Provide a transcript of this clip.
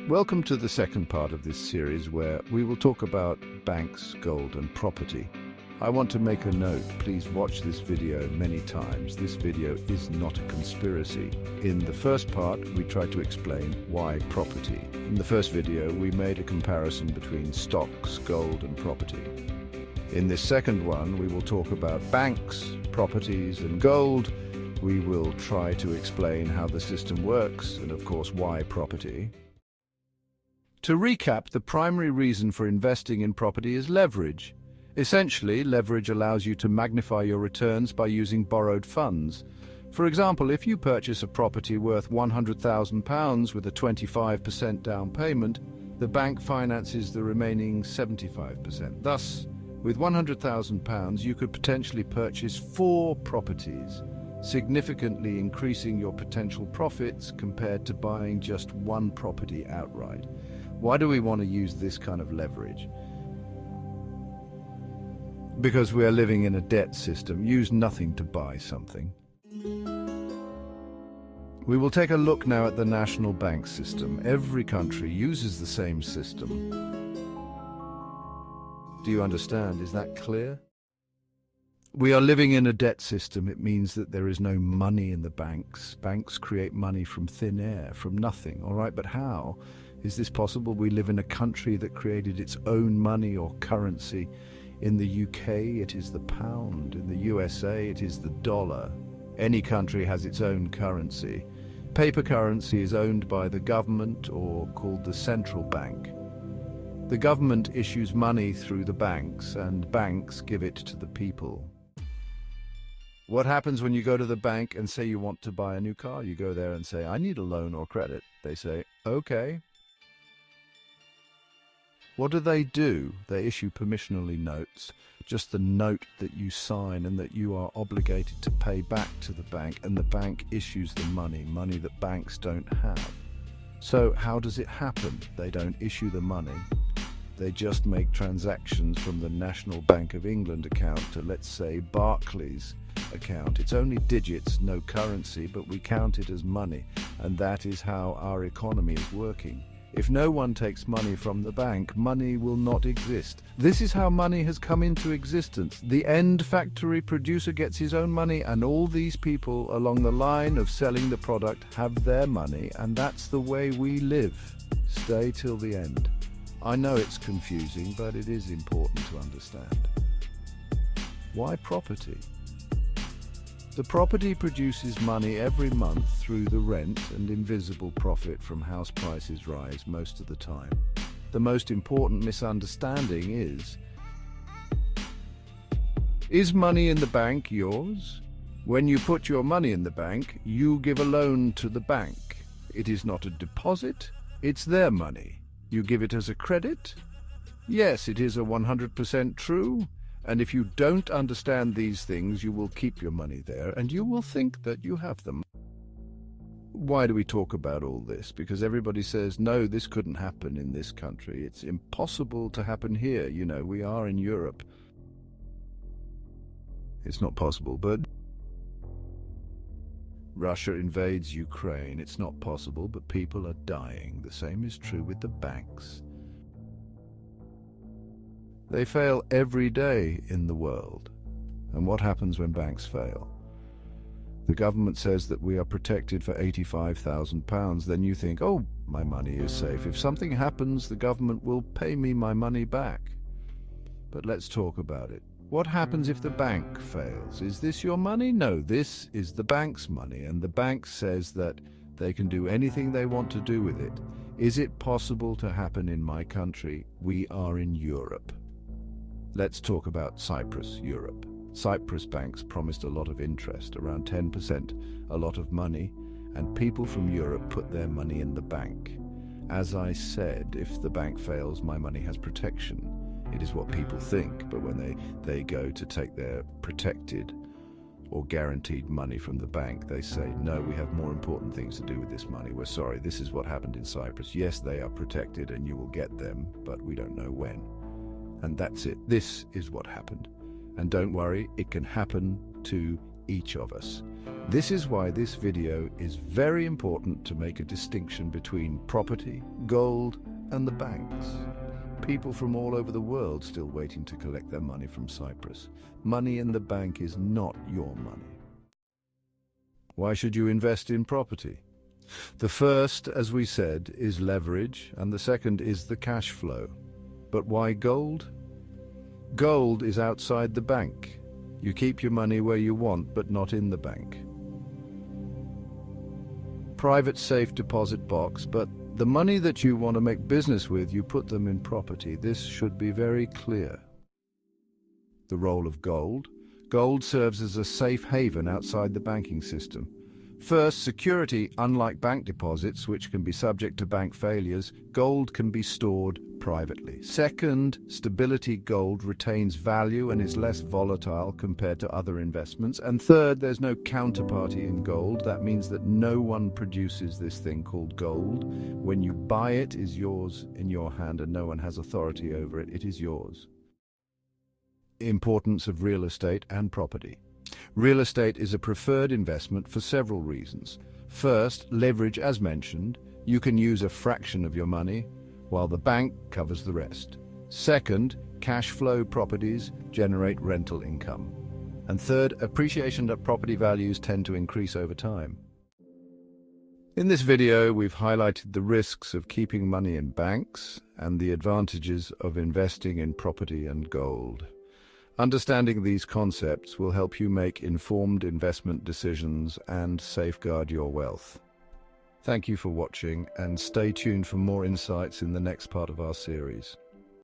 Welcome to the second part of this series where we will talk about banks, gold and property. I want to make a note, please watch this video many times. This video is not a conspiracy. In the first part, we tried to explain why property. In the first video, we made a comparison between stocks, gold and property. In this second one, we will talk about banks, properties and gold. We will try to explain how the system works and, of course, why property. To recap, the primary reason for investing in property is leverage. Essentially, leverage allows you to magnify your returns by using borrowed funds. For example, if you purchase a property worth £100,000 with a 25% down payment, the bank finances the remaining 75%. Thus, with £100,000, you could potentially purchase 4 properties, significantly increasing your potential profits compared to buying just one property outright. Why do we want to use this kind of leverage? Because we are living in a debt system. Use nothing to buy something. We will take a look now at the national bank system. Every country uses the same system. Do you understand? Is that clear? We are living in a debt system. It means that there is no money in the banks. Banks create money from thin air, from nothing, all right? But how is this possible? We live in a country that created its own money or currency. In the UK, it is the pound. In the USA, it is the dollar. Any country has its own currency. Paper currency is owned by the government or called the central bank. The government issues money through the banks, and banks give it to the people. What happens when you go to the bank and say you want to buy a new car? You go there and say, I need a loan or credit. They say, okay. What do? They issue permissionally notes, just the note that you sign and that you are obligated to pay back to the bank, and the bank issues the money that banks don't have. So how does it happen? They don't issue the money. They just make transactions from the National Bank of England account to, let's say, Barclays account. It's only digits, no currency, but we count it as money, and that is how our economy is working. If no one takes money from the bank, money will not exist. This is how money has come into existence. The end factory producer gets his own money, and all these people along the line of selling the product have their money, and that's the way we live. Stay till the end. I know it's confusing, but it is important to understand. Why property? The property produces money every month through the rent and invisible profit from house prices rise most of the time. The most important misunderstanding is money in the bank yours? When you put your money in the bank, you give a loan to the bank. It is not a deposit, it's their money. You give it as a credit? Yes, it is a 100% true. And if you don't understand these things, you will keep your money there and you will think that you have them. Why do we talk about all this? Because everybody says, no, this couldn't happen in this country. It's impossible to happen here. You know, we are in Europe. It's not possible, but Russia invades Ukraine. It's not possible, but people are dying. The same is true with the banks. They fail every day in the world. And what happens when banks fail? The government says that we are protected for £85,000. Then you think, oh, my money is safe. If something happens, the government will pay me my money back. But let's talk about it. What happens if the bank fails? Is this your money? No, this is the bank's money. And the bank says that they can do anything they want to do with it. Is it possible to happen in my country? We are in Europe. Let's talk about Cyprus, Europe. Cyprus banks promised a lot of interest, around 10%, a lot of money, and people from Europe put their money in the bank. As I said, if the bank fails, my money has protection. It is what people think, but when they go to take their protected or guaranteed money from the bank, they say, no, we have more important things to do with this money. We're sorry, this is what happened in Cyprus. Yes, they are protected and you will get them, but we don't know when. And that's it. This is what happened. And don't worry, it can happen to each of us. This is why this video is very important to make a distinction between property, gold, and the banks. People from all over the world still waiting to collect their money from Cyprus. Money in the bank is not your money. Why should you invest in property? The first, as we said, is leverage, and the second is the cash flow. But why gold? Gold is outside the bank. You keep your money where you want, but not in the bank. Private safe deposit box, but the money that you want to make business with, you put them in property. This should be very clear. The role of gold. Gold serves as a safe haven outside the banking system. First, security. Unlike bank deposits, which can be subject to bank failures, gold can be stored privately. Second, stability. Gold retains value and is less volatile compared to other investments. And third, there's no counterparty in gold. That means that no one produces this thing called gold. When you buy it, it is yours in your hand and no one has authority over it. It is yours. Importance of real estate and property. Real estate is a preferred investment for several reasons. First, leverage. As mentioned, you can use a fraction of your money, while the bank covers the rest. Second, cash flow. Properties generate rental income. And third, appreciation of property values tend to increase over time. In this video, we've highlighted the risks of keeping money in banks and the advantages of investing in property and gold. Understanding these concepts will help you make informed investment decisions and safeguard your wealth. Thank you for watching, and stay tuned for more insights in the next part of our series.